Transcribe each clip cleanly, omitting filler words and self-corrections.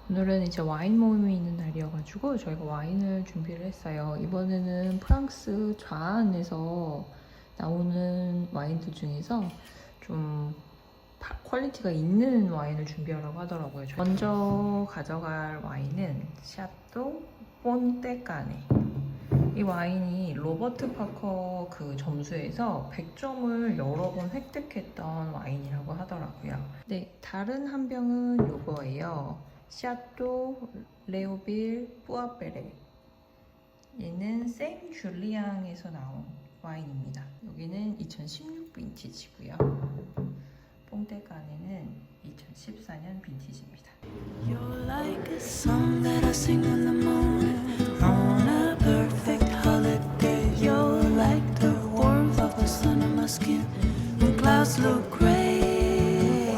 오늘은 이제 와인 모임이 있는 날이어가지고 저희가 와인을 준비를 했어요. 이번에는 프랑스 좌안에서 나오는 와인들 중에서 좀 퀄리티가 있는 와인을 준비하라고 하더라고요. 먼저 가져갈 와인은 샤또 폰테카네. 이 와인이 로버트 파커 그 점수에서 100점을 여러 번 획득했던 와인이라고 하더라고요. 네, 다른 한 병은 요거예요. 샤또 레오빌 뿌아베레. 얘는 생 줄리앙에서 나온 와인입니다. 여기는 2016 빈티지고요. 퐁테카네는 2014년 빈티지입니다. You're like a song that I sing on the moon on a perfect holiday. You're like the warmth of the sun on my skin when clouds look gray.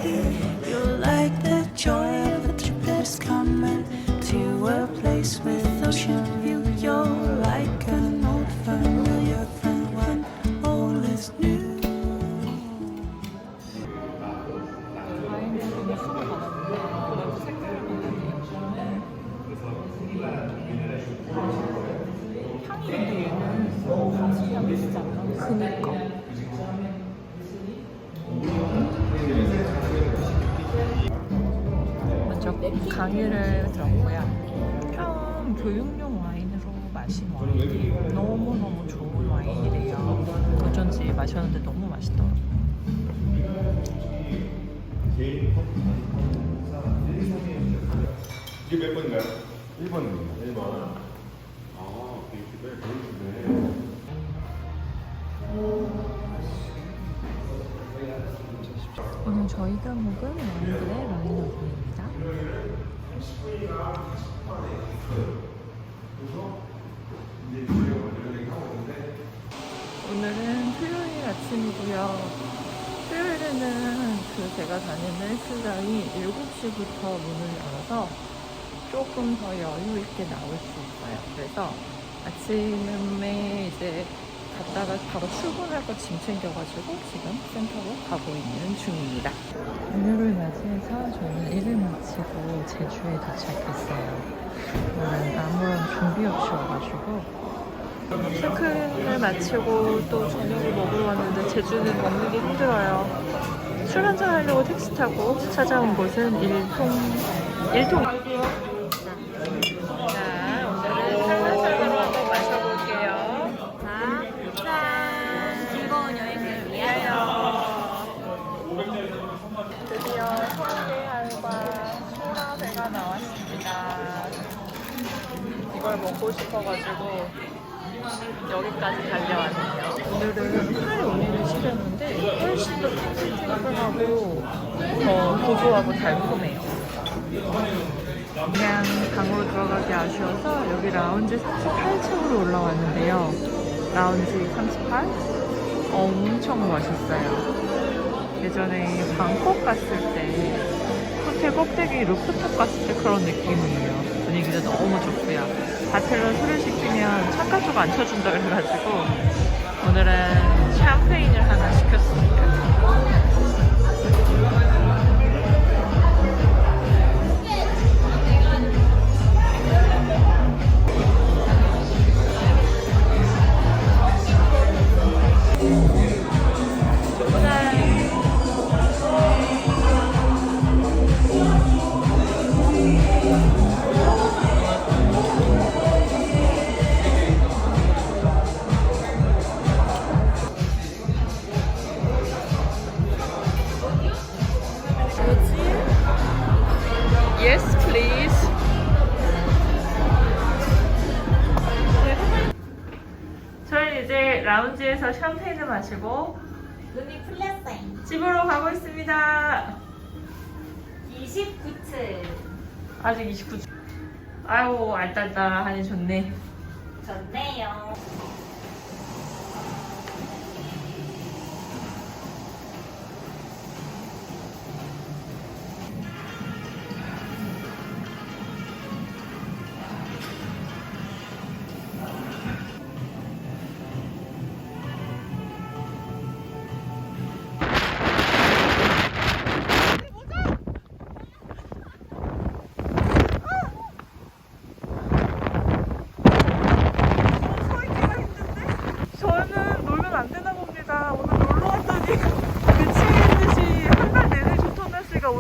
You're like the joy of a trip that's coming to a place with ocean view. You're like an old familiar friend when all is new. 그니까 먼저 강의를 들었고요. 좀 교육용 와인으로 마신 와인이 너무너무 좋은 와인이래요. 어쩐지 마셨는데 너무 맛있더라고요. 이게 몇 번인가요? 1번입니다. 1번. 아, 되게 보여주네. 오늘 저희가 먹은 와인들의 라인업입니다. 오늘은 토요일 아침이고요. 토요일에는 제가 다니는 헬스장이 7시부터 문을 열어서 조금 더 여유 있게 나올 수 있어요. 그래서 아침에 이제 갔다가 바로 출근할 거 짐 챙겨가지고 지금 센터로 가고 있는 중입니다. 오늘을 맞이해서 저는 일을 마치고 제주에 도착했어요. 오늘은 아무런 준비 없이 와가지고 체크인을 마치고 또 저녁을 먹으러 왔는데 제주는 먹는 게 힘들어요. 술 한잔 하려고 택시 타고 찾아온 곳은 일통. 자, 오늘은 살라살라로 한번 마셔볼게요. 짠! 즐거운 여행을 위하여. 드디어 성게알과 소라배가 나왔습니다. 이걸 먹고 싶어가지고 여기까지 달려왔네요. 오늘은 회 올리는 시켰는데 훨씬 더 탱글탱글하고 더 고소하고 달콤해요. 그냥 방으로 들어가기 아쉬워서 여기 라운지 38층으로 올라왔는데요. 라운지 38? 엄청 맛있어요. 예전에 방콕 갔을 때 호텔 꼭대기 루프탑 갔을 때 그런 느낌이에요. 분위기도 너무 좋고요. 바텔러 술을 시키면 창가쪽 안 쳐준다 그래가지고 오늘은 샴페인을 하나 시켰습니다. Yes, please. 저희 이제 라운지에서 샴페인을 마시고 눈이 풀렸어요. 집으로 가고 있습니다. 29층. 아직 29초. 아유, 알딸딸하니 좋네. 좋네요.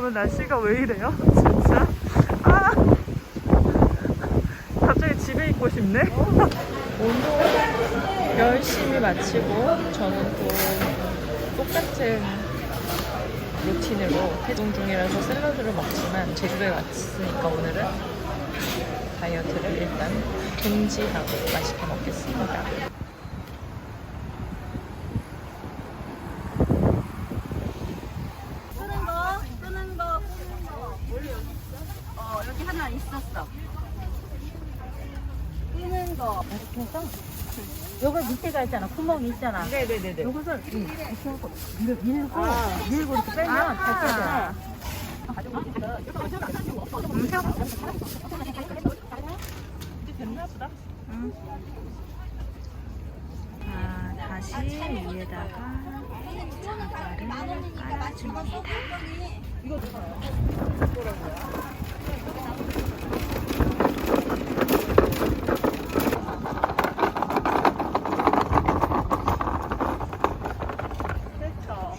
오늘 날씨가 왜 이래요? 진짜. 아, 갑자기 집에 있고 싶네. 오늘 열심히 마치고 저는 또 똑같은 루틴으로 해동 중이라서 샐러드를 먹지만 제주도에 왔으니까 오늘은 다이어트를 일단 금지하고 맛있게 먹겠습니다. 끄는 거. 원래 여기 있어? 여기 하나 있었어. 끄는 거. 이렇게 해서 요거 밑에가 있잖아. 구멍이 있잖아. 네네네네. 요것을 이렇게 하고 밀고 이렇게 빼면 잘 빼져. 됐나 보다. 자, 다시 위에다가 장갑을 깔아줍니다. 됐어.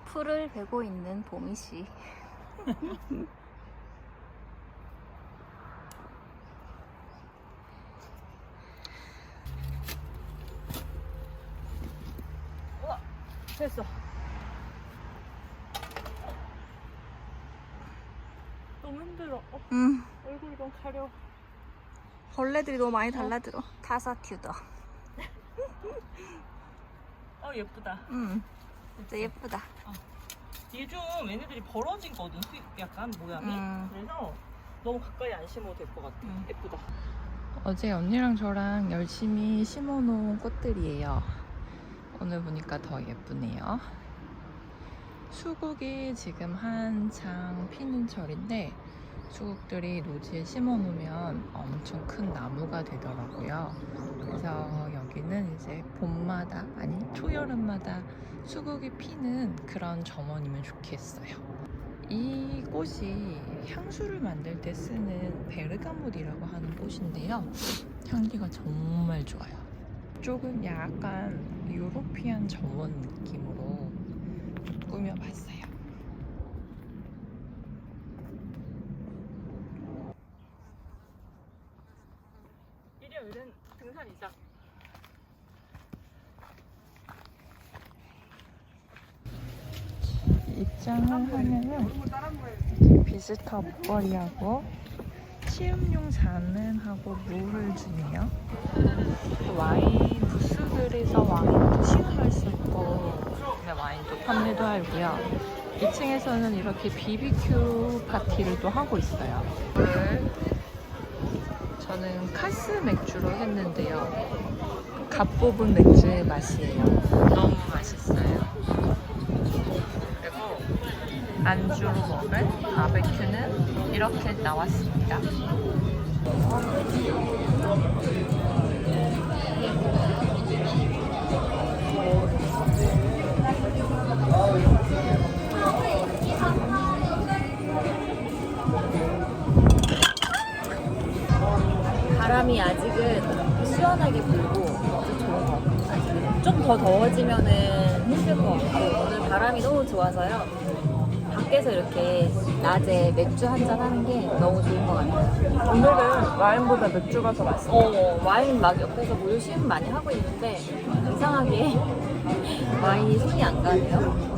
풀을 베고 있는 보미 씨. 됐어. 너무 힘들어. 얼굴이 너무 가려. 벌레들이 너무 많이 달라들어. 타사튜더. 예쁘다. 진짜 예쁘다. 얘 좀 얘네들이 벌어진 거든. 약간 모양이. 그래서 너무 가까이 안 심어도 될 것 같아. 예쁘다. 어제 언니랑 저랑 열심히 심어놓은 꽃들이에요. 오늘 보니까 더 예쁘네요. 수국이 지금 한창 피는 철인데 수국들이 노지에 심어놓으면 엄청 큰 나무가 되더라고요. 그래서 여기는 이제 봄마다 아니 초여름마다 수국이 피는 그런 정원이면 좋겠어요. 이 꽃이 향수를 만들 때 쓰는 베르가못이라고 하는 꽃인데요. 향기가 정말 좋아요. 조금 약간 유로피안 정원 느낌으로 꾸며봤어요. 일요일은 등산이죠. 입장을 하면은 이렇게 비스터 목걸이하고 시음용 잔은하고 물을 주네요. 와인 부스들에서 와인도 시음할 수 있고 네, 와인도 판매도 하고요. 2층에서는 이렇게 BBQ 파티를 또 하고 있어요. 오늘 저는 카스 맥주로 했는데요. 갓 뽑은 맥주의 맛이에요. 너무 맛있어요. 그리고 안주로 먹을 바베큐는 이렇게 나왔습니다. 바람이 아직은 시원하게 불고 아주 좋은 것 같아요. 좀 더 더워지면은 힘들 것 같고 오늘 바람이 너무 좋아서요. 밖에서 이렇게 낮에 맥주 한잔 하는 게 너무 좋은 것 같아요. 오늘은 와인보다 맥주가 더 맛있어요. 와인 막 옆에서 무료 시음 많이 하고 있는데 이상하게 와인이 손이 안 가네요.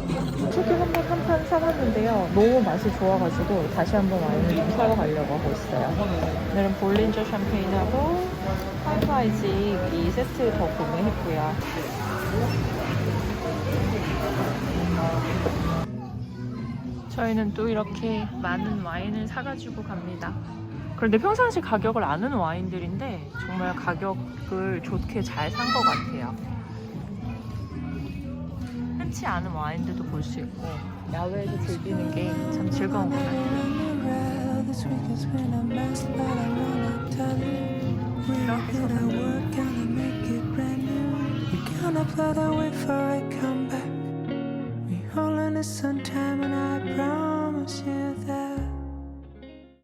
초기 한번 한 판 사봤는데요. 너무 맛이 좋아가지고 다시 한번 와인을 좀 사러 가려고 하고 있어요. 오늘은 볼린저 샴페인하고 하이파이즈 이 세트 더 구매했고요. 저희는 또 이렇게 많은 와인을 사가지고 갑니다. 그런데 평상시 가격을 아는 와인들인데 정말 가격을 좋게 잘 산 것 같아요. 흔치 않은 와인들도 볼 수 있고 야외에서 즐기는 게 참 즐거운 것 같아요. Sometime and I promise